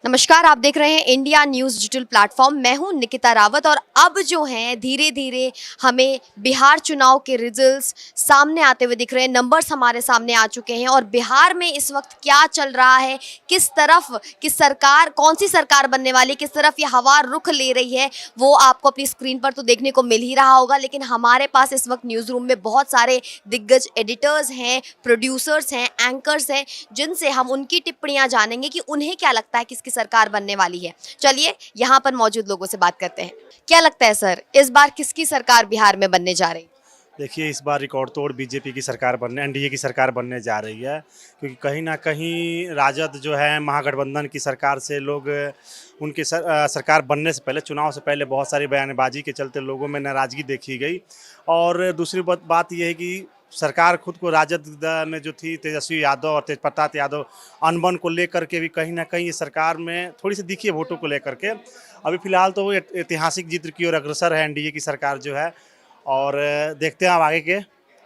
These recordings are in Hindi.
नमस्कार, आप देख रहे हैं इंडिया न्यूज़ डिजिटल प्लेटफॉर्म। मैं हूं निकिता रावत और अब जो है धीरे धीरे हमें बिहार चुनाव के रिजल्ट्स सामने आते हुए दिख रहे हैं। नंबर्स हमारे सामने आ चुके हैं और बिहार में इस वक्त क्या चल रहा है, किस तरफ किस सरकार, कौन सी सरकार बनने वाली, किस तरफ ये हवा रुख ले रही है, वो आपको अपनी स्क्रीन पर तो देखने को मिल ही रहा होगा। लेकिन हमारे पास इस वक्त न्यूज़ रूम में बहुत सारे दिग्गज एडिटर्स हैं, प्रोड्यूसर्स हैं, एंकर्स हैं, जिनसे हम उनकी टिप्पणियां जानेंगे कि उन्हें क्या लगता है किसकी सरकार बनने वाली है। चलिए यहाँ पर मौजूद लोगों से बात करते हैं। क्या लगता है सर, इस बार किसकी सरकार बिहार में बनने जा रही है? देखिए, इस बार रिकॉर्ड तोड़ बीजेपी की सरकार बनने, एनडीए की सरकार बनने जा रही है। क्योंकि कहीं ना कहीं राजद जो है महागठबंधन की सरकार से लोग उनके सरकार बनने से पहले, चुनाव से पहले बहुत सारी बयानबाजी के चलते लोगों में नाराज़गी देखी गई। और दूसरी बात यह है कि सरकार खुद को राजद में जो थी तेजस्वी यादव और तेजप्रताप यादव अनबन को लेकर के भी कहीं ना कहीं ये सरकार में थोड़ी सी दिखी है वोटों को लेकर के। अभी फिलहाल तो वो ऐतिहासिक जीत की ओर अग्रसर है एनडीए की सरकार जो है। और देखते हैं अब आगे के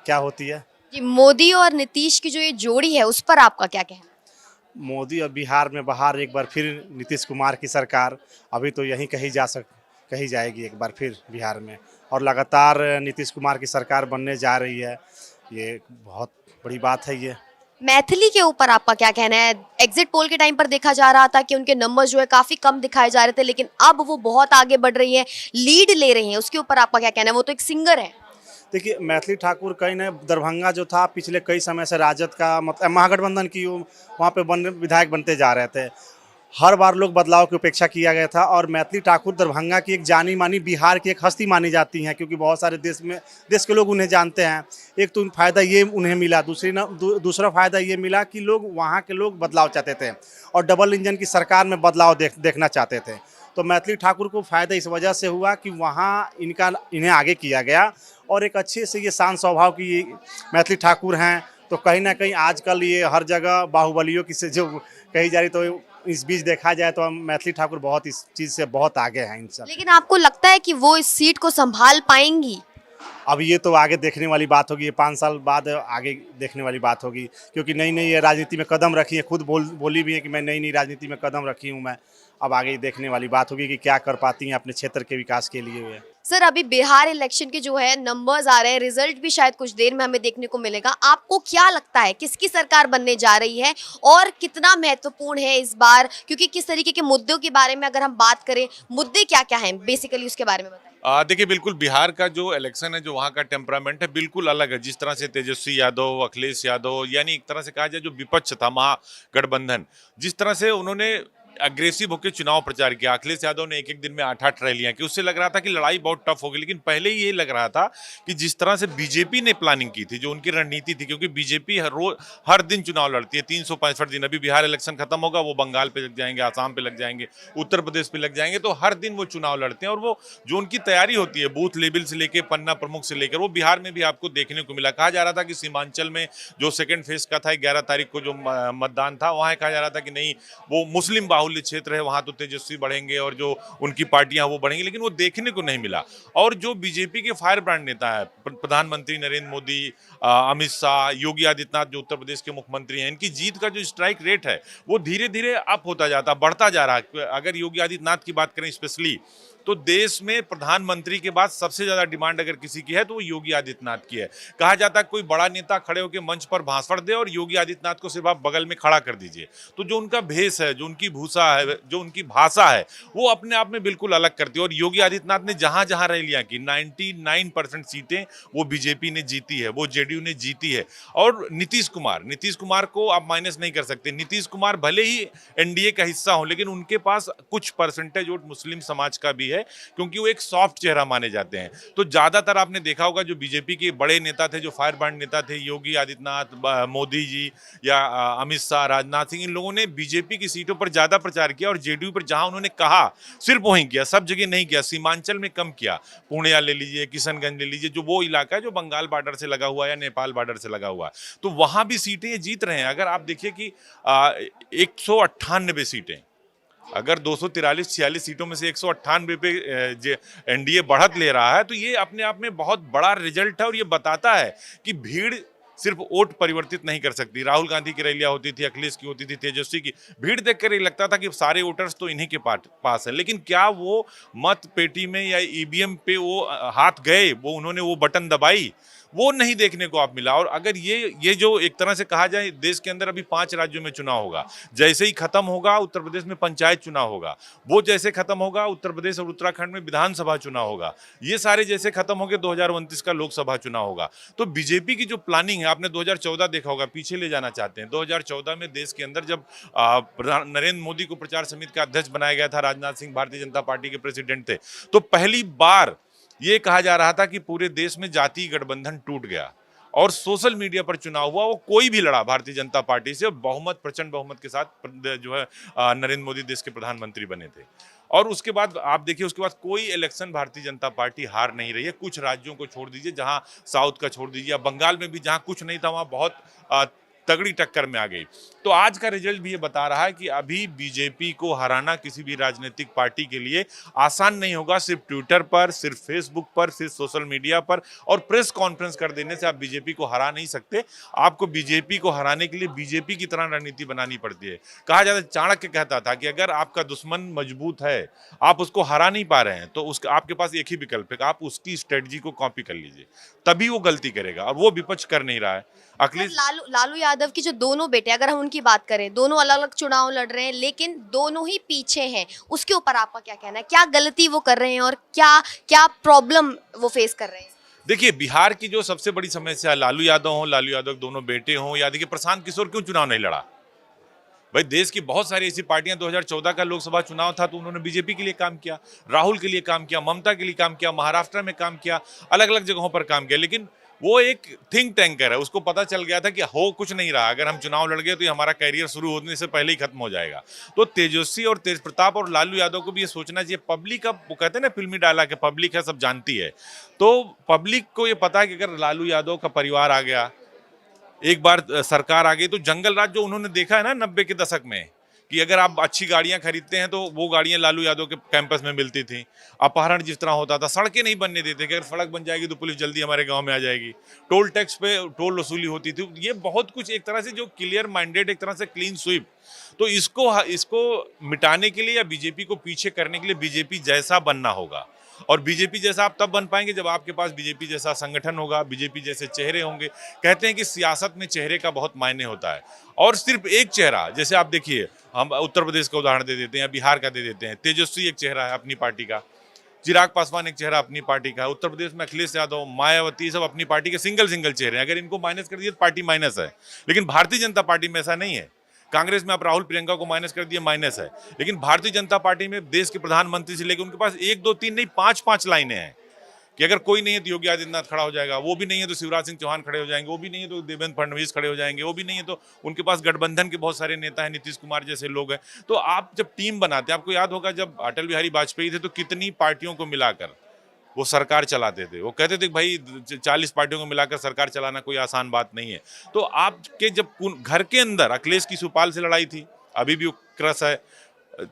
क्या होती है। जी, मोदी और नीतीश की जो ये जोड़ी है उस पर आपका क्या कहना है? मोदी और बिहार में बाहर एक बार फिर नीतीश कुमार की सरकार अभी तो यहीं कही जाएगी एक बार फिर बिहार में। और लगातार नीतीश कुमार की सरकार बनने जा रही है। ये बहुत बड़ी बात है ये। मैथिली के ऊपर आपका क्या कहना है? एग्जिट पोल के टाइम पर देखा जा रहा था कि उनके नंबर जो है काफी कम दिखाए जा रहे थे, लेकिन अब वो बहुत आगे बढ़ रही है, लीड ले रही हैं। उसके ऊपर आपका क्या कहना है? वो तो एक सिंगर है। देखिए, मैथिली ठाकुर कहीं ना दरभंगा जो था पिछले कई समय से राजद का मतलब महागठबंधन की वहाँ पे विधायक बनते जा रहे थे। हर बार लोग बदलाव की उपेक्षा किया गया था। और मैथिली ठाकुर दरभंगा की एक जानी मानी, बिहार की एक हस्ती मानी जाती हैं, क्योंकि बहुत सारे देश के लोग उन्हें जानते हैं। एक तो फ़ायदा ये उन्हें मिला, दूसरा फ़ायदा ये मिला कि लोग वहाँ के लोग बदलाव चाहते थे और डबल इंजन की सरकार में बदलाव देखना चाहते थे। तो मैथिली ठाकुर को फ़ायदा इस वजह से हुआ कि वहाँ इन्हें आगे किया गया। और एक अच्छे से ये शांत स्वभाव की मैथिली ठाकुर हैं। तो कहीं ना कहीं आजकल ये हर जगह बाहुबलियों की से जो कही जा रही, तो इस बीच देखा जाए तो हम मैथिली ठाकुर बहुत इस चीज़ से बहुत आगे हैं इन सब। लेकिन आपको लगता है कि वो इस सीट को संभाल पाएंगी? अब ये तो आगे देखने वाली बात होगी, ये 5 साल बाद आगे देखने वाली बात होगी। क्योंकि नई नई राजनीति में कदम रखी है, खुद बोली भी है कि मैं नई नई राजनीति में कदम रखी हूँ मैं। अब आगे देखने वाली बात होगी कि क्या कर पाती हैं अपने क्षेत्र के विकास के लिए वे। सर, अभी बिहार इलेक्शन के जो है नंबर्स आ रहे हैं, रिजल्ट भी शायद कुछ देर में हमें देखने को मिलेगा। आपको क्या लगता है किसकी सरकार बनने जा रही है और कितना महत्वपूर्ण है इस बार? क्योंकि किस तरीके के मुद्दों के बारे में अगर हम बात करें, मुद्दे क्या क्या हैं बेसिकली, उसके बारे में बताइए। देखिए, बिल्कुल बिहार का जो इलेक्शन है, जो वहाँ का टेम्परामेंट है, बिल्कुल अलग है। जिस तरह से तेजस्वी यादव, अखिलेश यादव, यानी एक तरह से कहा जाए जो विपक्ष था महागठबंधन, जिस तरह से उन्होंने अग्रेसिव होकर चुनाव प्रचार किया। अखिलेश यादव ने एक एक दिन में 8-8 रैलियां की। उससे लग रहा था कि लड़ाई बहुत टफ होगी। लेकिन पहले ही ये लग रहा था कि जिस तरह से बीजेपी ने प्लानिंग की थी, जो उनकी रणनीति थी, क्योंकि बीजेपी हर दिन चुनाव लड़ती है, 365 दिन। अभी बिहार इलेक्शन खत्म होगा, वो बंगाल पे लग जाएंगे, आसाम पे लग जाएंगे, उत्तर प्रदेश पे लग जाएंगे। तो हर दिन वो चुनाव लड़ते हैं। और वो जो उनकी तैयारी होती है बूथ लेवल से लेकर पन्ना प्रमुख से लेकर, वो बिहार में भी आपको देखने को मिला। कहा जा रहा था कि सीमांचल में जो सेकेंड फेज का था, 11 तारीख को जो मतदान था, वहां कहा जा रहा था कि नहीं, वो मुस्लिम बाहुल्य क्षेत्र है, वहां तो तेजस्वी बढ़ेंगे और जो उनकी पार्टियां वो बढ़ेंगी। लेकिन वो देखने को नहीं मिला। और जो बीजेपी के फायर ब्रांड नेता है, प्रधानमंत्री नरेंद्र मोदी, अमित शाह, योगी आदित्यनाथ जो उत्तर प्रदेश के मुख्यमंत्री हैं, इनकी जीत का जो स्ट्राइक रेट है वो धीरे धीरे अप होता जाता, बढ़ता जा रहा है। अगर योगी आदित्यनाथ की बात करें स्पेशली, तो देश में प्रधानमंत्री के बाद सबसे ज्यादा डिमांड अगर किसी की है तो वो योगी आदित्यनाथ की है। कहा जाता है कोई बड़ा नेता खड़े होकर मंच पर भाषण दे और योगी आदित्यनाथ को सिर्फ आप बगल में खड़ा कर दीजिए, तो जो उनका भेष है, जो उनकी भूषा है, जो उनकी भाषा है, वो अपने आप में बिल्कुल अलग करती है। और योगी आदित्यनाथ ने जहां जहां रैलियां की, 99% सीटें वो बीजेपी ने जीती है, वो जेडीयू ने जीती है। और नीतीश कुमार को आप माइनस नहीं कर सकते। नीतीश कुमार भले ही एनडीए का हिस्सा हो, लेकिन उनके पास कुछ परसेंटेज वोट मुस्लिम समाज का भी है, क्योंकि वो एक सॉफ्ट चेहरा माने जाते हैं। तो ज्यादातर आपने देखा होगा जो बीजेपी के बड़े नेता थे, जो फायर ब्रांड नेता थे, योगी आदित्यनाथ, मोदी जी या अमित शाह, राजनाथ सिंह, इन लोगों ने बीजेपी की सीटों पर ज्यादा प्रचार किया। और जेडीयू पर जहां उन्होंने कहा सिर्फ वहीं किया, सब जगह नहीं किया। सीमांचल में कम किया, पूर्णिया ले लीजिए, किशनगंज ले लीजिए, जो वो इलाका है जो बंगाल बॉर्डर से लगा हुआ है या नेपाल बॉर्डर से लगा हुआ है, तो वहां भी सीटें ये जीत रहे हैं। अगर आप देखिए कि 198 सीटें, अगर 243-46 सीटों में से 198 पे एनडीए बढ़त ले रहा है, तो ये अपने आप में बहुत बड़ा रिजल्ट है। और ये बताता है कि भीड़ सिर्फ वोट परिवर्तित नहीं कर सकती। राहुल गांधी की रैलियां होती थी, अखिलेश की होती थी, तेजस्वी की, भीड़ देखकर ये लगता था कि सारे वोटर्स तो इन्हीं के पास है, लेकिन क्या वो मत पेटी में या ईवीएम पे वो हाथ गए, वो उन्होंने वो बटन दबाई, वो नहीं देखने को आप मिला। और अगर ये जो एक तरह से कहा जाए, देश के अंदर अभी 5 राज्यों में चुनाव होगा, जैसे ही खत्म होगा उत्तर प्रदेश में पंचायत चुनाव होगा, वो जैसे खत्म होगा उत्तर प्रदेश और उत्तराखंड में विधानसभा चुनाव होगा, ये सारे जैसे खत्म होंगे 2029 का लोकसभा चुनाव होगा। तो बीजेपी की जो प्लानिंग है, आपने 2014 देखा होगा, पीछे ले जाना चाहते हैं। 2014 में देश के अंदर जब नरेंद्र मोदी को प्रचार समिति का अध्यक्ष बनाया गया था, राजनाथ सिंह भारतीय जनता पार्टी के प्रेसिडेंट थे, तो पहली बार ये कहा जा रहा था कि पूरे देश में जातीय गठबंधन टूट गया और सोशल मीडिया पर चुनाव हुआ। वो कोई भी लड़ा भारतीय जनता पार्टी से, बहुमत, प्रचंड बहुमत के साथ जो है नरेंद्र मोदी देश के प्रधानमंत्री बने थे। और उसके बाद आप देखिए, उसके बाद कोई इलेक्शन भारतीय जनता पार्टी हार नहीं रही है। कुछ राज्यों को छोड़ दीजिए, जहां साउथ का छोड़ दीजिए, या बंगाल में भी जहां कुछ नहीं था वहां बहुत तगड़ी टक्कर में आ गई। तो आज का रिजल्ट भी ये बता रहा है कि अभी बीजेपी को हराना किसी भी राजनीतिक पार्टी के लिए आसान नहीं होगा। सिर्फ ट्विटर पर, सिर्फ फेसबुक पर, सिर्फ सोशल मीडिया पर और प्रेस कॉन्फ्रेंस कर देने से आप बीजेपी को हरा नहीं सकते। आपको बीजेपी को हराने के लिए बीजेपी की तरह रणनीति बनानी पड़ती है। कहा जाता है, चाणक्य कहता था कि अगर आपका दुश्मन मजबूत है, आप उसको हरा नहीं पा रहे हैं, तो उसका आपके पास एक ही विकल्प है कि आप उसकी स्ट्रेटजी को कॉपी कर लीजिए, तभी वो गलती करेगा। और वो विपक्ष कर नहीं रहा है। अखिलेश लालू यादव की जो दोनों बेटे, अगर हम उनकी बात करें, दोनों अलग अलग चुनाव लड़ रहे हैं लेकिन दोनों ही पीछे हैं, उसके ऊपर आपका क्या कहना है? क्या गलती वो कर रहे हैं और क्या क्या प्रॉब्लम वो फेस कर रहे हैं? देखिए, बिहार की जो सबसे बड़ी समस्या, लालू यादव के दोनों बेटे हों, या देखिए प्रशांत किशोर क्यों चुनाव नहीं लड़ा? भाई, देश की बहुत सारी ऐसी पार्टियां, 2014 का लोकसभा चुनाव था तो उन्होंने बीजेपी के लिए काम किया, राहुल के लिए काम किया, ममता के लिए काम किया, महाराष्ट्र में काम किया, अलग अलग जगहों पर काम किया। लेकिन वो एक थिंक टैंकर है, उसको पता चल गया था कि हो कुछ नहीं रहा, अगर हम चुनाव लड़ गए तो ये हमारा कैरियर शुरू होने से पहले ही खत्म हो जाएगा। तो तेजस्वी और तेज प्रताप और लालू यादव को भी ये सोचना चाहिए। पब्लिक, अब वो कहते हैं ना फिल्मी डायलॉग के, पब्लिक है सब जानती है। तो पब्लिक को ये पता है कि अगर लालू यादव का परिवार आ गया, एक बार सरकार आ गई, तो जंगल राज जो उन्होंने देखा है ना 90 के दशक में, कि अगर आप अच्छी गाड़ियां खरीदते हैं तो वो गाड़ियां लालू यादव के कैंपस में मिलती थी। अपहरण जिस तरह होता था, सड़कें नहीं बनने देते कि अगर सड़क बन जाएगी तो पुलिस जल्दी हमारे गांव में आ जाएगी। टोल टैक्स पे टोल वसूली होती थी। ये बहुत कुछ एक तरह से जो क्लियर माइंडेड, एक तरह से क्लीन स्वीप। तो इसको मिटाने के लिए या बीजेपी को पीछे करने के लिए बीजेपी जैसा बनना होगा। और बीजेपी जैसा आप तब बन पाएंगे जब आपके पास बीजेपी जैसा संगठन होगा, बीजेपी जैसे चेहरे होंगे। कहते हैं कि सियासत में चेहरे का बहुत मायने होता है, और सिर्फ एक चेहरा, जैसे आप देखिए, हम उत्तर प्रदेश का उदाहरण दे देते हैं, बिहार का दे देते हैं। तेजस्वी एक चेहरा है अपनी पार्टी का, चिराग पासवान एक चेहरा अपनी पार्टी का, उत्तर प्रदेश में अखिलेश यादव, मायावती, सब अपनी पार्टी के सिंगल चेहरे हैं। अगर इनको माइनस कर दिए तो पार्टी माइनस है। लेकिन भारतीय जनता पार्टी में ऐसा नहीं है। कांग्रेस में आप राहुल प्रियंका को माइनस कर दिए, माइनस है। लेकिन भारतीय जनता पार्टी में देश के प्रधानमंत्री से लेकर उनके पास 1 2 3 नहीं 5 लाइनें हैं कि अगर कोई नहीं है तो योगी आदित्यनाथ खड़ा हो जाएगा, वो भी नहीं है तो शिवराज सिंह चौहान खड़े हो जाएंगे, वो भी नहीं है तो देवेंद्र फडणवीस खड़े हो जाएंगे, वो भी नहीं है तो उनके पास गठबंधन के बहुत सारे नेता हैं, नीतीश कुमार जैसे लोग हैं। तो आप जब टीम बनाते हैं, आपको याद होगा जब अटल बिहारी वाजपेयी थे तो कितनी पार्टियों को मिलाकर वो सरकार चलाते थे। वो कहते थे भाई 40 पार्टियों को मिलाकर सरकार चलाना कोई आसान बात नहीं है। तो आपके जब घर के अंदर अखिलेश की सुपाल से लड़ाई थी, अभी भी वो क्रस है,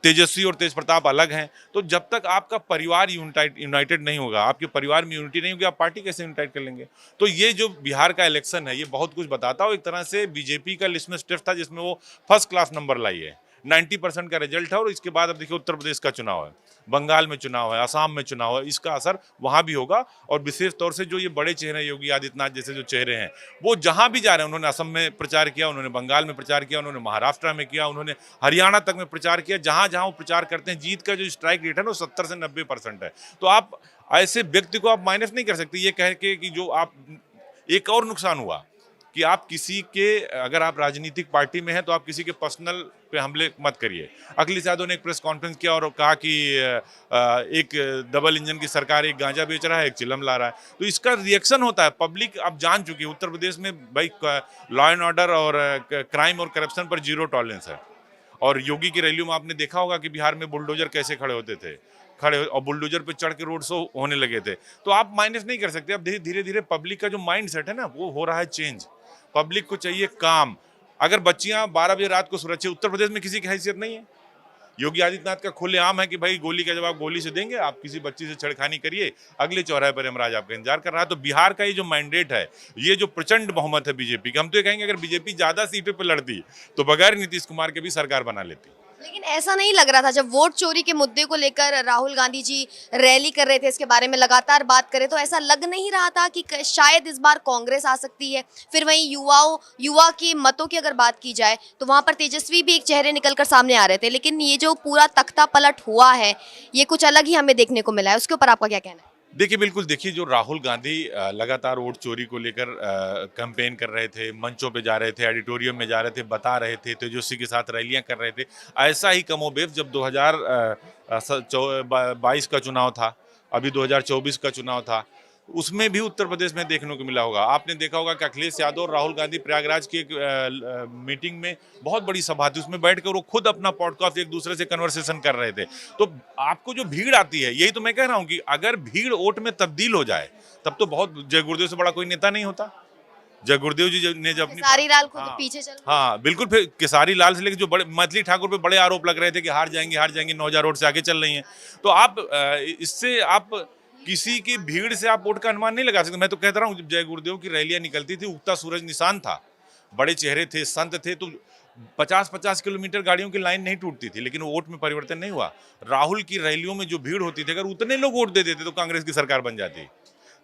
तेजस्वी और तेज प्रताप अलग हैं। तो जब तक आपका परिवार यूनाइटेड नहीं होगा, आपके परिवार में यूनिटी नहीं होगी, आप पार्टी कैसे यूनाइट कर लेंगे? तो ये जो बिहार का इलेक्शन है, ये बहुत कुछ बताता है। एक तरह से बीजेपी का लिटमस टेस्ट था जिसमें वो फर्स्ट क्लास नंबर लाई है। 90% का रिजल्ट है। और इसके बाद अब देखिए उत्तर प्रदेश का चुनाव है, बंगाल में चुनाव है, असम में चुनाव है, इसका असर वहां भी होगा। और विशेष तौर से जो ये बड़े चेहरे, योगी आदित्यनाथ जैसे जो चेहरे हैं, वो जहां भी जा रहे हैं, उन्होंने असम में प्रचार किया, उन्होंने बंगाल में प्रचार किया, उन्होंने महाराष्ट्र में किया, उन्होंने हरियाणा तक में प्रचार किया। जहां जहां वो प्रचार करते हैं, जीत का जो स्ट्राइक रेट है ना, 70 से 90% है। तो आप ऐसे व्यक्ति को आप माइनस नहीं कर सकते ये कह के कि जो आप, एक और नुकसान हुआ कि आप किसी के, अगर आप राजनीतिक पार्टी में हैं तो आप किसी के पर्सनल पे हमले मत करिए। अखिलेश यादव ने एक प्रेस कॉन्फ्रेंस किया और कहा कि एक डबल इंजन की सरकार एक गांजा बेच रहा है, एक चिलम ला रहा है। तो इसका रिएक्शन होता है, पब्लिक अब जान चुकी है उत्तर प्रदेश में भाई लॉ एंड ऑर्डर और क्राइम और करप्शन पर 0 टॉलरेंस है। और योगी की रैलियों में आपने देखा होगा कि बिहार में बुलडोजर कैसे खड़े होते थे, और बुलडोजर पे चढ़ के रोड शो होने लगे थे। तो आप माइनस नहीं कर सकते। अब धीरे धीरे पब्लिक का जो माइंड सेट है ना, वो हो रहा है चेंज। पब्लिक को चाहिए काम। अगर बच्चियां 12 बजे रात को सुरक्षित, उत्तर प्रदेश में किसी की हैसियत नहीं है। योगी आदित्यनाथ का खुलेआम है कि भाई गोली का जवाब गोली से देंगे, आप किसी बच्ची से छेड़खानी करिए, अगले चौराहे पर यमराज आपका इंतजार कर रहा है। तो बिहार का ये जो मैंडेट है, ये जो प्रचंड बहुमत है बीजेपी का, हम तो ये कहेंगे अगर बीजेपी ज्यादा सीटों पर लड़ती तो बगैर नीतीश कुमार के भी सरकार बना लेती। लेकिन ऐसा नहीं लग रहा था जब वोट चोरी के मुद्दे को लेकर राहुल गांधी जी रैली कर रहे थे, इसके बारे में लगातार बात करें, तो ऐसा लग नहीं रहा था कि शायद इस बार कांग्रेस आ सकती है। फिर वहीं युवा के मतों की अगर बात की जाए तो वहां पर तेजस्वी भी एक चेहरे निकलकर सामने आ रहे थे, लेकिन ये जो पूरा तख्ता पलट हुआ है ये कुछ अलग ही हमें देखने को मिला है। उसके ऊपर आपका क्या कहना है? देखिए, बिल्कुल देखिए, जो राहुल गांधी लगातार वोट चोरी को लेकर कैंपेन कर रहे थे, मंचों पे जा रहे थे, ऑडिटोरियम में जा रहे थे, बता रहे थे, तेजस्वी के साथ रैलियां कर रहे थे। ऐसा ही कमोबेश जब 2022 का चुनाव था, अभी 2024 का चुनाव था, उसमें भी उत्तर प्रदेश में देखने को मिला होगा। आपने देखा होगा कि अखिलेश यादव और राहुल गांधी प्रयागराज की एक मीटिंग में, बहुत बड़ी सभा थी, उसमें बैठकर वो खुद अपना पॉडकास्ट एक दूसरे से कन्वर्सेशन कर रहे थे। तो आपको जो भीड़ आती है, यही तो मैं कह रहा हूँ कि अगर भीड़ वोट में तब्दील हो जाए तब तो बहुत, जय गुरुदेव से बड़ा कोई नेता नहीं होता। जय गुरुदेव जी ने जब अपनी केसारी लाल खुद हाँ, पीछे चल हाँ बिल्कुल, फिर केसारी लाल से लेकर जो बड़े मैथिली ठाकुर पे बड़े आरोप लग रहे थे कि हार जाएंगी 9,000 वोट से आगे चल रही हैं। तो आप इससे आप किसी की भीड़ से आप वोट का अनुमान नहीं लगा सकते। मैं तो कहता रहा हूँ, जब जय गुरुदेव की रैलियां निकलती थी, उगता सूरज निशान था, बड़े चेहरे थे, संत थे, तो 50-50 किलोमीटर गाड़ियों की लाइन नहीं टूटती थी, लेकिन वोट में परिवर्तन नहीं हुआ। राहुल की रैलियों में जो भीड़ होती थी, अगर उतने लोग वोट दे देते तो कांग्रेस की सरकार बन जाती।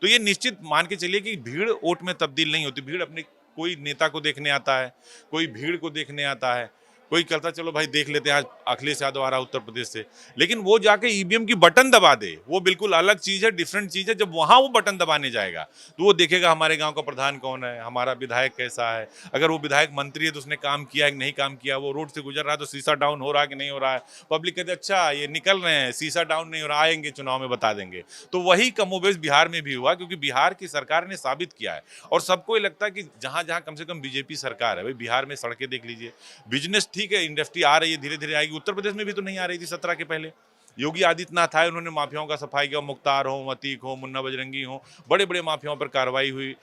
तो ये निश्चित मान के चलिए कि भीड़ वोट में तब्दील नहीं होती। भीड़ अपने कोई नेता को देखने आता है, कोई भीड़ को देखने आता है, कोई कहता चलो भाई देख लेते हैं, आज अखिलेश यादव आ रहा है उत्तर प्रदेश से, लेकिन वो जाके ईवीएम की बटन दबा दे, वो बिल्कुल अलग चीज है, डिफरेंट चीज है। जब वहां वो बटन दबाने जाएगा तो वो देखेगा हमारे गांव का प्रधान कौन है, हमारा विधायक कैसा है, अगर वो विधायक मंत्री है तो उसने काम किया है कि नहीं काम किया, वो रोड से गुजर रहा है तो शीशा डाउन हो रहा है कि नहीं हो रहा है। पब्लिक कहते अच्छा ये निकल रहे हैं, शीशा डाउन नहीं हो रहा, आएंगे चुनाव में बता देंगे। तो वही कमोबेश बिहार में भी हुआ, क्योंकि बिहार की सरकार ने साबित किया है, और सबको ये लगता है कि जहां जहां कम से कम बीजेपी सरकार है, भाई बिहार में सड़कें देख लीजिए, बिजनेस ठीक है, इंडस्ट्री आ रही है, धीरे धीरे आएगी। उत्तर प्रदेश में भी तो नहीं आ रही थी 17 के पहले। योगी आदित्यनाथ आए, उन्होंने माफियाओं का सफाई किया, मुख्तार हो, अतीक हो, मुन्ना बजरंगी हो, बड़े बड़े माफियाओं पर कार्रवाई हुई,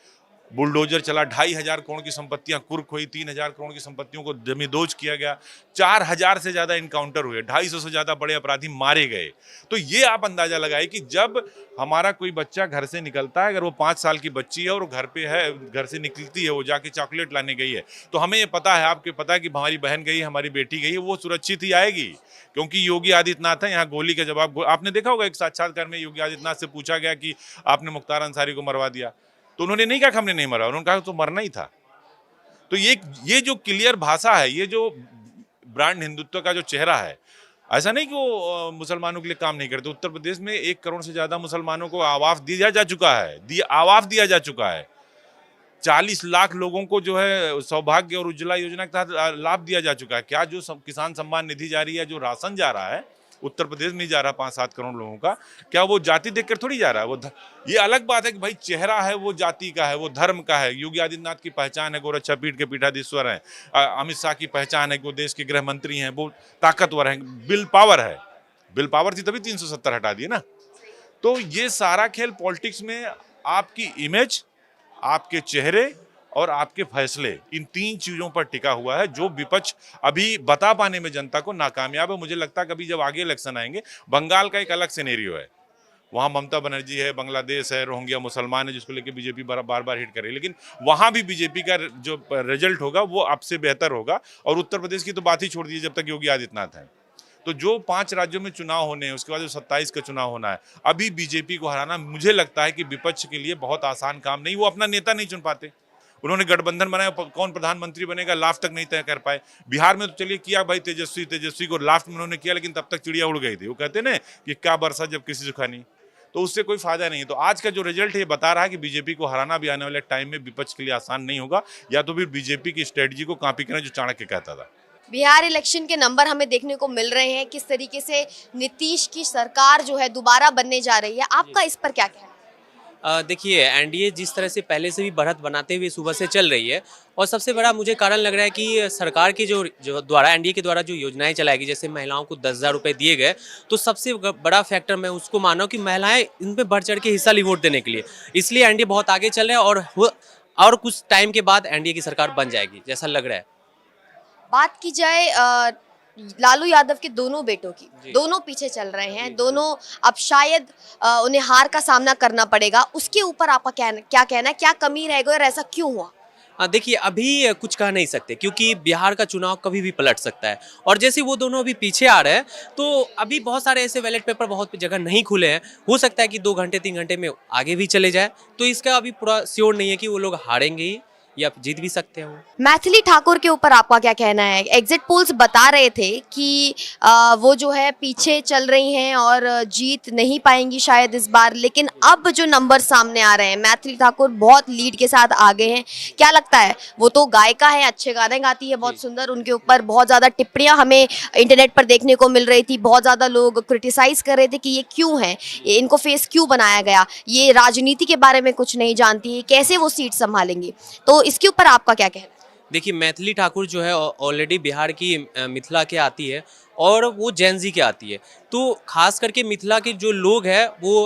बुलडोजर चला, 2,500 करोड़ की संपत्तियां कुर्क हुई, 3,000 करोड़ की संपत्तियों को जमींदोज किया गया, 4,000 से ज्यादा इनकाउंटर हुए, 250 से ज्यादा बड़े अपराधी मारे गए। तो ये आप अंदाजा लगाए कि जब हमारा कोई बच्चा घर से निकलता है, अगर वो 5 साल की बच्ची है और घर पे है, घर से निकलती है, वो जाके चॉकलेट लाने गई है, तो हमें ये पता है, आपके पता है कि हमारी बहन गई, हमारी बेटी गई है, वो सुरक्षित ही आएगी, क्योंकि योगी आदित्यनाथ है। यहाँ गोली का जवाब, आपने देखा होगा एक साक्षात्कार में योगी आदित्यनाथ से पूछा गया कि आपने मुख्तार अंसारी को मरवा दिया, तो उन्होंने नहीं कहा कि हमने नहीं मरा, उन्होंने कहा तो मरना ही था। तो ये जो क्लियर भाषा है, ये जो ब्रांड हिंदुत्व का जो चेहरा है, ऐसा नहीं कि वो मुसलमानों के लिए काम नहीं करते। उत्तर प्रदेश में 1 करोड़ से ज्यादा मुसलमानों को आवास दिया जा चुका है, आवास दिया जा चुका है। 40 लाख लोगों को जो है सौभाग्य और उज्ज्वला योजना के तहत लाभ दिया जा चुका है। क्या जो किसान सम्मान निधि जा रही है, जो राशन जा रहा है, उत्तर प्रदेश में जा रहा है 5-7 करोड़ लोगों का, क्या वो जाति देखकर थोड़ी जा रहा है? ये अलग बात है कि भाई चेहरा है वो जाति का है, वो धर्म का है। योगी आदित्यनाथ की पहचान है गोरक्षा पीठ के पीठाधीश्वर हैं, अमित शाह की पहचान है कि वो देश के गृह मंत्री हैं, वो ताकतवर हैं, बिल पावर है। बिल पावर थी तभी 370 हटा दिए ना। तो ये सारा खेल पॉलिटिक्स में आपकी इमेज, आपके चेहरे और आपके फैसले, इन 3 चीजों पर टिका हुआ है, जो विपक्ष अभी बता पाने में जनता को नाकामयाब है। मुझे लगता है कभी जब आगे इलेक्शन आएंगे, बंगाल का एक अलग सिनेरियो है, वहां ममता बनर्जी है, बांग्लादेश है, रोहिंग्या मुसलमान है, जिसको लेकर बीजेपी बार बार हिट कर रही है, लेकिन वहां भी बीजेपी का जो रिजल्ट होगा वो अब से बेहतर होगा। और उत्तर प्रदेश की तो बात ही छोड़ दीजिए, जब तक योगी आदित्यनाथ है। तो जो 5 राज्यों में चुनाव होने हैं, उसके बाद जो 27 का चुनाव होना है, अभी बीजेपी को हराना मुझे लगता है कि विपक्ष के लिए बहुत आसान काम नहीं। वो अपना नेता नहीं चुन पाते, उन्होंने गठबंधन बनाया, कौन प्रधानमंत्री बनेगा लास्ट तक नहीं तय कर पाए। बिहार में तो चलिए किया भाई, तेजस्वी को लास्ट में उन्होंने किया, लेकिन तब तक चिड़िया उड़ गई थी। वो कहते ना कि क्या बरसा जब किसी सुखा नहीं, तो उससे कोई फायदा नहीं है। तो आज का जो रिजल्ट है ये बता रहा है कि बीजेपी को हराना भी आने वाले टाइम में विपक्ष के लिए आसान नहीं होगा, या तो फिर बीजेपी की स्ट्रेटजी को कॉपी करें जो चाणक्य कहता था। बिहार इलेक्शन के नंबर हमें देखने को मिल रहे हैं, किस तरीके से नीतीश की सरकार जो है दोबारा बनने जा रही है, आपका इस पर क्या कहना है? देखिए, एनडीए जिस तरह से पहले से भी बढ़त बनाते हुए सुबह से चल रही है, और सबसे बड़ा मुझे कारण लग रहा है कि सरकार की जो द्वारा एनडीए के द्वारा जो योजनाएं चलाई गई, जैसे महिलाओं को 10,000 रुपये दिए गए, तो सबसे बड़ा फैक्टर मैं उसको माना कि महिलाएं इन पर बढ़ चढ़ के हिस्सा ली वोट देने के लिए, इसलिए एनडीए बहुत आगे चल रहा है, और कुछ टाइम के बाद एनडीए की सरकार बन जाएगी जैसा लग रहा है। बात की जाए लालू यादव के दोनों बेटों की, दोनों पीछे चल रहे हैं, दोनों अब शायद उन्हें हार का सामना करना पड़ेगा। उसके ऊपर आपका क्या कहना है, क्या कमी रह गई और ऐसा क्यों हुआ? देखिए अभी कुछ कह नहीं सकते क्योंकि बिहार का चुनाव कभी भी पलट सकता है और जैसे वो दोनों अभी पीछे आ रहे हैं तो अभी बहुत सारे ऐसे बैलेट पेपर बहुत जगह नहीं खुले हैं। हो सकता है कि 2 घंटे 3 घंटे में आगे भी चले जाए, तो इसका अभी पूरा श्योर नहीं है कि वो लोग हारेंगे ही या जीत भी सकते हैं वो। मैथिली ठाकुर के ऊपर आपका क्या कहना है? एग्जिट पोल्स बता रहे थे कि वो जो है पीछे चल रही हैं और जीत नहीं पाएंगी शायद इस बार, लेकिन अब जो नंबर सामने आ रहे हैं मैथिली ठाकुर बहुत लीड के साथ आगे हैं। क्या लगता है? वो तो गायिका है, अच्छे गाने गाती है, बहुत सुंदर, उनके ऊपर बहुत ज़्यादा टिप्पणियां हमें इंटरनेट पर देखने को मिल रही थी, बहुत ज़्यादा लोग क्रिटिसाइज कर रहे थे कि ये क्यों है, ये इनको फेस क्यों बनाया गया, ये राजनीति के बारे में कुछ नहीं जानती है, कैसे वो सीट संभालेंगी, तो इसके ऊपर आपका क्या कहना है? देखिए मैथिली ठाकुर जो है ऑलरेडी बिहार की मिथिला के आती है और वो जैन जी के आती है, तो खास करके मिथिला के जो लोग हैं वो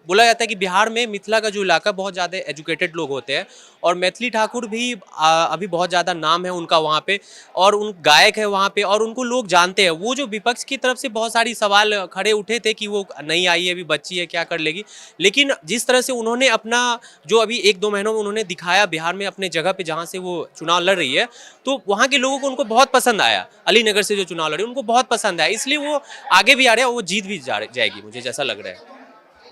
बोला जाता है कि बिहार में मिथिला का जो इलाका बहुत ज़्यादा एजुकेटेड लोग होते हैं और मैथिली ठाकुर भी अभी बहुत ज़्यादा नाम है उनका वहाँ पे और उन गायक है वहाँ पे और उनको लोग जानते हैं। वो जो विपक्ष की तरफ से बहुत सारी सवाल खड़े उठे थे कि वो नहीं आई है, अभी बच्ची है, क्या कर लेगी, लेकिन जिस तरह से उन्होंने अपना जो अभी 1-2 महीनों में उन्होंने दिखाया बिहार में अपने जगह पे जहाँ से वो चुनाव लड़ रही है, तो वहाँ के लोगों को उनको बहुत पसंद आया। अलीनगर से जो चुनाव लड़ रही है उनको बहुत पसंद आया, इसलिए वो आगे भी आ रहे हैं और वो जीत भी जाएगी, मुझे जैसा लग रहा है।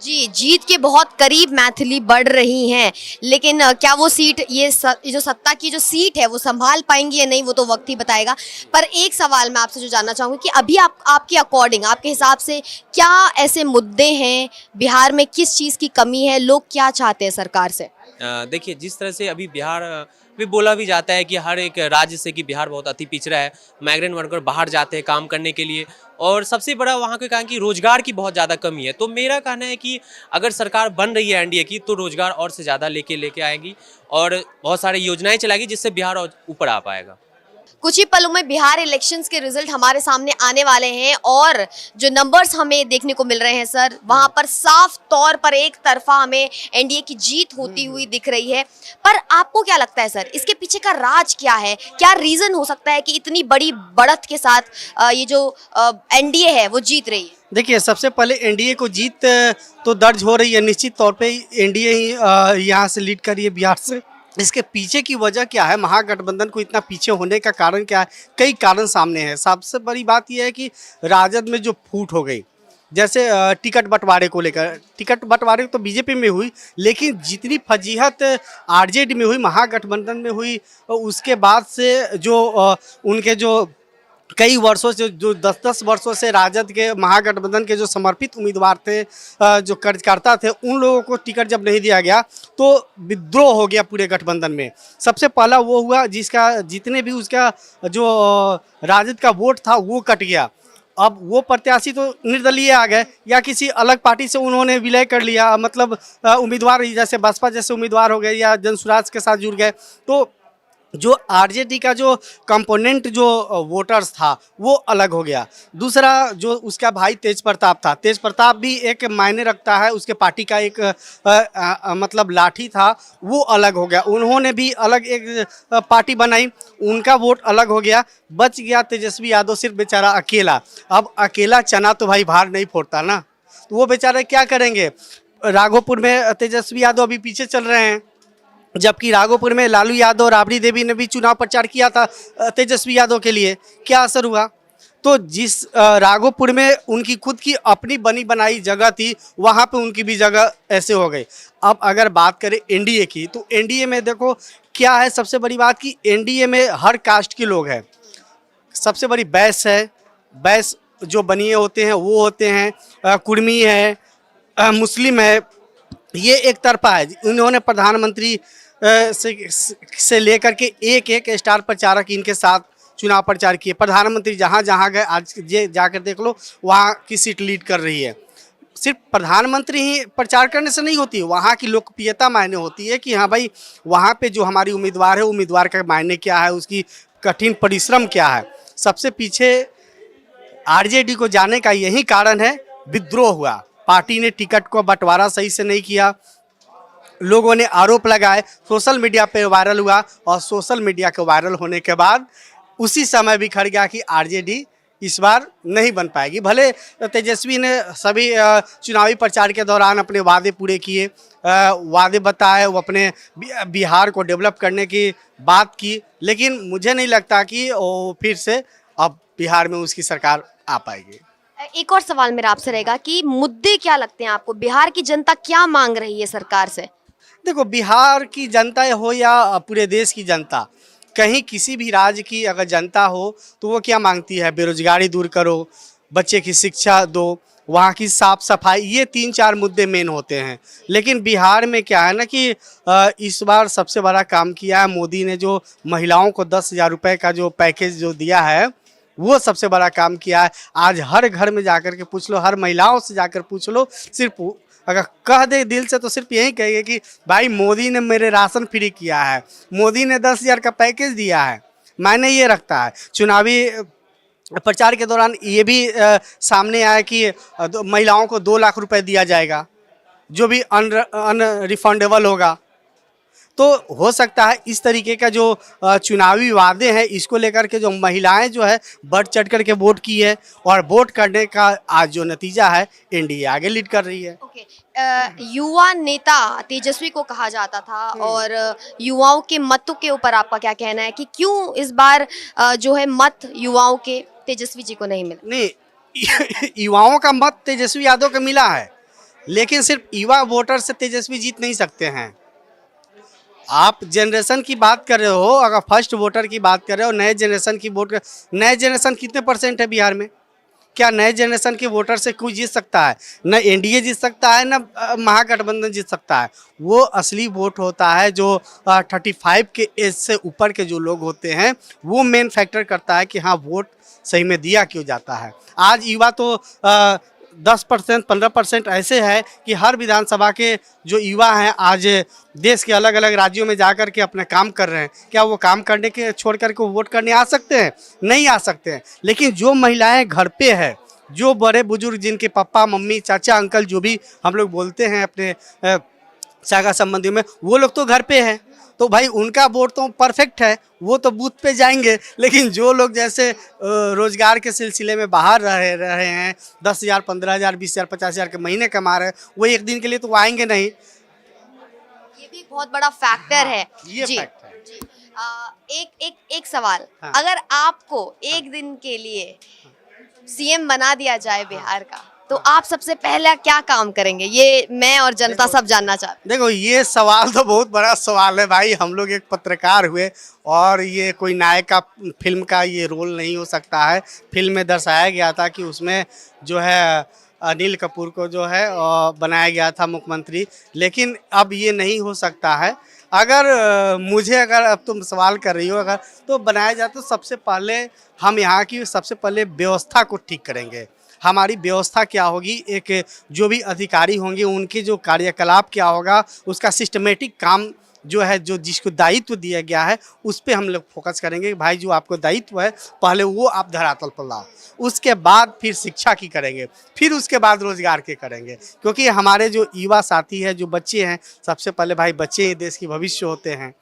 जी, जीत के बहुत करीब मैथिली बढ़ रही हैं, लेकिन क्या वो सीट ये जो सत्ता की जो सीट है वो संभाल पाएंगी या नहीं, वो तो वक्त ही बताएगा। पर एक सवाल मैं आपसे जो जानना चाहूँगी कि अभी आपके अकॉर्डिंग, आपके हिसाब से क्या ऐसे मुद्दे हैं बिहार में, किस चीज़ की कमी है, लोग क्या चाहते हैं सरकार से? देखिए जिस तरह से अभी बिहार भी बोला भी जाता है कि हर एक राज्य से कि बिहार बहुत अति पिछड़ा है, माइग्रेंट वर्कर बाहर जाते हैं काम करने के लिए और सबसे बड़ा वहाँ के कहा कि रोजगार की बहुत ज़्यादा कमी है। तो मेरा कहना है कि अगर सरकार बन रही है एनडीए की तो रोजगार और से ज़्यादा लेके आएगी और बहुत सारी योजनाएं चलाएगी जिससे बिहार और ऊपर आ पाएगा। कुछ ही पलों में बिहार इलेक्शंस के रिजल्ट हमारे सामने आने वाले हैं और जो नंबर्स हमें देखने को मिल रहे हैं सर, वहां पर साफ तौर पर एक तरफा हमें एनडीए की जीत होती हुई दिख रही है। पर आपको क्या लगता है सर, इसके पीछे का राज क्या है? क्या रीजन हो सकता है कि इतनी बड़ी बढ़त के साथ ये जो एनडीए है वो जीत रही है? देखिए सबसे पहले एनडीए को जीत तो दर्ज हो रही है, निश्चित तौर पे एनडीए ही यहाँ से लीड कर रही है बिहार से। इसके पीछे की वजह क्या है, महागठबंधन को इतना पीछे होने का कारण क्या है? कई कारण सामने हैं। सबसे बड़ी बात यह है कि राजद में जो फूट हो गई, जैसे टिकट बंटवारे को लेकर, टिकट बंटवारे तो बीजेपी में हुई, लेकिन जितनी फजीहत आरजेडी में हुई, महागठबंधन में हुई, उसके बाद से जो उनके जो कई वर्षों से जो 10-10 वर्षों से राजद के महागठबंधन के जो समर्पित उम्मीदवार थे, जो कार्यकर्ता थे, उन लोगों को टिकट जब नहीं दिया गया तो विद्रोह हो गया पूरे गठबंधन में। सबसे पहला वो हुआ जिसका जितने भी उसका जो राजद का वोट था वो कट गया। अब वो प्रत्याशी तो निर्दलीय आ गए या किसी अलग पार्टी से उन्होंने विलय कर लिया, मतलब उम्मीदवार जैसे बसपा जैसे उम्मीदवार हो गए या जनसुराज के साथ जुड़ गए। तो जो आरजेडी का जो कंपोनेंट जो वोटर्स था वो अलग हो गया। दूसरा जो उसका भाई तेज प्रताप था, तेज प्रताप भी एक मायने रखता है, उसके पार्टी का एक मतलब लाठी था, वो अलग हो गया। उन्होंने भी अलग एक पार्टी बनाई, उनका वोट अलग हो गया। बच गया तेजस्वी यादव सिर्फ बेचारा अकेला। अब अकेला चना तो भाई बाहर नहीं फोड़ता ना, तो वो बेचारे क्या करेंगे? राघोपुर में तेजस्वी यादव अभी पीछे चल रहे हैं, जबकि राघोपुर में लालू यादव और राबड़ी देवी ने भी चुनाव प्रचार किया था तेजस्वी यादव के लिए। क्या असर हुआ? तो जिस राघोपुर में उनकी खुद की अपनी बनी बनाई जगह थी, वहाँ पे उनकी भी जगह ऐसे हो गई। अब अगर बात करें एनडीए की, तो एनडीए में देखो क्या है, सबसे बड़ी बात कि एनडीए में हर कास्ट के लोग हैं। सबसे बड़ी बैस है, बैस जो बनिए होते हैं वो होते हैं, कुर्मी है, मुस्लिम है, ये एक तरफा है। उन्होंने प्रधानमंत्री से लेकर के एक स्टार प्रचारक इनके साथ चुनाव प्रचार किए। प्रधानमंत्री जहाँ जहाँ गए, आज ये जाकर देख लो, वहाँ की सीट लीड कर रही है। सिर्फ प्रधानमंत्री ही प्रचार करने से नहीं होती, वहाँ की लोकप्रियता मायने होती है कि हाँ भाई वहाँ पे जो हमारी उम्मीदवार है, उम्मीदवार का मायने क्या है, उसकी कठिन परिश्रम क्या है। सबसे पीछे आरजेडी को जाने का यही कारण है, विद्रोह हुआ। पार्टी ने टिकट को बंटवारा सही से नहीं किया, लोगों ने आरोप लगाए, सोशल मीडिया पे वायरल हुआ और सोशल मीडिया के वायरल होने के बाद उसी समय भी खड़ गया कि आरजेडी इस बार नहीं बन पाएगी। भले तेजस्वी ने सभी चुनावी प्रचार के दौरान अपने वादे पूरे किए, वादे बताए, वो अपने बिहार को डेवलप करने की बात की, लेकिन मुझे नहीं लगता कि वो फिर से अब बिहार में उसकी सरकार आ पाएगी। एक और सवाल मेरा आपसे रहेगा कि मुद्दे क्या लगते हैं आपको, बिहार की जनता क्या मांग रही है सरकार से? देखो, बिहार की जनता हो या पूरे देश की जनता, कहीं किसी भी राज्य की अगर जनता हो तो वो क्या मांगती है? बेरोजगारी दूर करो, बच्चे की शिक्षा दो, वहाँ की साफ सफाई, ये 3-4 मुद्दे मेन होते हैं। लेकिन बिहार में क्या है ना कि इस बार सबसे बड़ा काम किया है मोदी ने, जो महिलाओं को 10,000 रुपये का जो पैकेज जो दिया है, वो सबसे बड़ा काम किया है। आज हर घर में जाकर के पूछ लो, हर महिलाओं से जाकर पूछ लो, सिर्फ अगर कह दे दिल से तो सिर्फ यही कहेंगे कि भाई मोदी ने मेरे राशन फ्री किया है, मोदी ने 10,000 का पैकेज दिया है। मायने ये रखता है। चुनावी प्रचार के दौरान ये भी सामने आया कि महिलाओं को 2 लाख रुपए दिया जाएगा, जो भी अनरिफंडेबल होगा। तो हो सकता है इस तरीके का जो चुनावी वादे हैं, इसको लेकर के जो महिलाएं जो है बढ़ चढ़ कर के वोट की है, और वोट करने का आज जो नतीजा है, एनडीए आगे लीड कर रही है। ओके, युवा नेता तेजस्वी को कहा जाता था, और युवाओं के मतों के ऊपर आपका क्या कहना है कि क्यों इस बार जो है मत युवाओं के तेजस्वी जी को नहीं मिला? नहीं, युवाओं का मत तेजस्वी यादव को मिला है, लेकिन सिर्फ युवा वोटर से तेजस्वी जीत नहीं सकते हैं। आप जनरेशन की बात कर रहे हो, अगर फर्स्ट वोटर की बात कर रहे हो, नए जनरेशन की वोट, नए जनरेशन कितने % है बिहार में? क्या नए जनरेशन के वोटर से कोई जीत सकता है? न एनडीए जीत सकता है, न महागठबंधन जीत सकता है। वो असली वोट होता है जो 35 के एज से ऊपर के जो लोग होते हैं, वो मेन फैक्टर करता है कि हाँ वोट सही में दिया क्यों जाता है। आज युवा तो 10% 15% ऐसे है कि हर विधानसभा के जो युवा हैं आज देश के अलग अलग राज्यों में जाकर के अपने काम कर रहे हैं। क्या वो काम करने के छोड़ कर के वोट करने आ सकते हैं? नहीं आ सकते हैं। लेकिन जो महिलाएं घर पे है, जो बड़े बुजुर्ग जिनके पापा मम्मी चाचा अंकल जो भी हम लोग बोलते हैं अपने शाखा संबंधियों में, वो लोग तो घर पे हैं, तो भाई उनका वोट तो परफेक्ट है, वो तो बूथ पे जाएंगे। लेकिन जो लोग जैसे रोजगार के सिलसिले में बाहर रहे हैं, 10,000 15,000 20,000 50,000 के महीने कमा रहे हैं, वो एक दिन के लिए तो आएंगे नहीं। ये भी बहुत बड़ा फैक्टर है। ये जी, फैक्ट है। जी। एक सवाल, हाँ। अगर आपको एक दिन के लिए सीएम बना दिया जाए बिहार का, तो आप सबसे पहला क्या काम करेंगे? ये मैं और जनता सब जानना चाहते हैं। देखो, ये सवाल तो बहुत बड़ा सवाल है भाई। हम लोग एक पत्रकार हुए, और ये कोई नायक का फिल्म का ये रोल नहीं हो सकता है। फिल्म में दर्शाया गया था कि उसमें जो है अनिल कपूर को जो है बनाया गया था मुख्यमंत्री, लेकिन अब ये नहीं हो सकता है। अगर अगर अब तुम सवाल कर रही हो, अगर तो बनाया जाए तो सबसे पहले हम यहाँ की सबसे पहले व्यवस्था को ठीक करेंगे। हमारी व्यवस्था क्या होगी, एक जो भी अधिकारी होंगे उनके जो कार्यकलाप क्या होगा, उसका सिस्टमेटिक काम जो है, जो जिसको दायित्व दिया गया है, उस पे हम लोग फोकस करेंगे। भाई जो आपको दायित्व है, पहले वो आप धरातल पर लाओ, उसके बाद फिर शिक्षा की करेंगे, फिर उसके बाद रोजगार के करेंगे। क्योंकि हमारे जो युवा साथी है, जो बच्चे हैं, सबसे पहले भाई बच्चे ही देश की भविष्य होते हैं।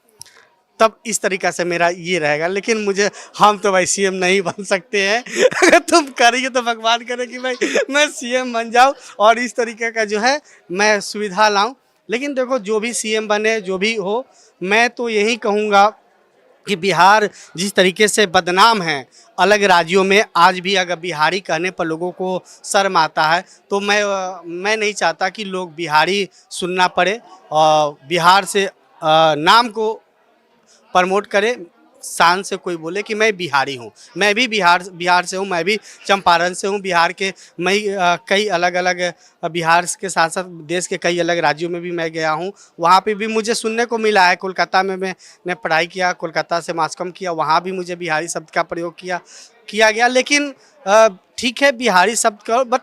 तब इस तरीक़ा से मेरा ये रहेगा। लेकिन हम तो भाई सीएम नहीं बन सकते हैं। अगर तुम करिए तो भगवान करे कि भाई मैं सीएम बन जाऊं और इस तरीके का जो है मैं सुविधा लाऊं। लेकिन देखो, जो भी सीएम बने, जो भी हो, मैं तो यही कहूँगा कि बिहार जिस तरीके से बदनाम है अलग राज्यों में, आज भी अगर बिहारी कहने पर लोगों को शर्म आता है, तो मैं नहीं चाहता कि लोग बिहारी सुनना पड़े, और बिहार से नाम को प्रमोट करे, शान से कोई बोले कि मैं बिहारी हूँ। मैं भी बिहार से हूँ, मैं भी चंपारण से हूँ। बिहार के मैं कई अलग अलग बिहार के साथ साथ देश के कई अलग राज्यों में भी मैं गया हूँ। वहाँ पे भी मुझे सुनने को मिला है। कोलकाता में मैंने पढ़ाई किया, कोलकाता से मास कॉम किया, वहाँ भी मुझे बिहारी शब्द का प्रयोग किया गया। लेकिन ठीक है, बिहारी शब्द करो, बट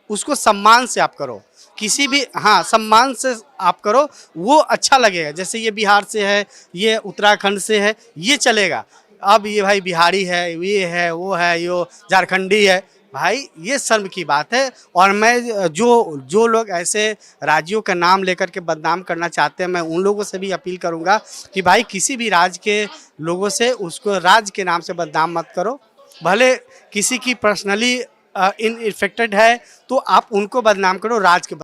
उसको सम्मान से आप करो, किसी भी, हाँ, सम्मान से आप करो, वो अच्छा लगेगा। जैसे ये बिहार से है, ये उत्तराखंड से है, ये चलेगा। अब ये भाई बिहारी है, ये है, वो है, ये झारखंडी है, भाई ये शर्म की बात है। और मैं जो लोग ऐसे राज्यों का नाम लेकर के बदनाम करना चाहते हैं, मैं उन लोगों से भी अपील करूंगा कि भाई किसी भी राज्य के लोगों से उसको राज्य के नाम से बदनाम मत करो। भले किसी की पर्सनली इन इफेक्टेड है तो आप उनको बदनाम करो, राज के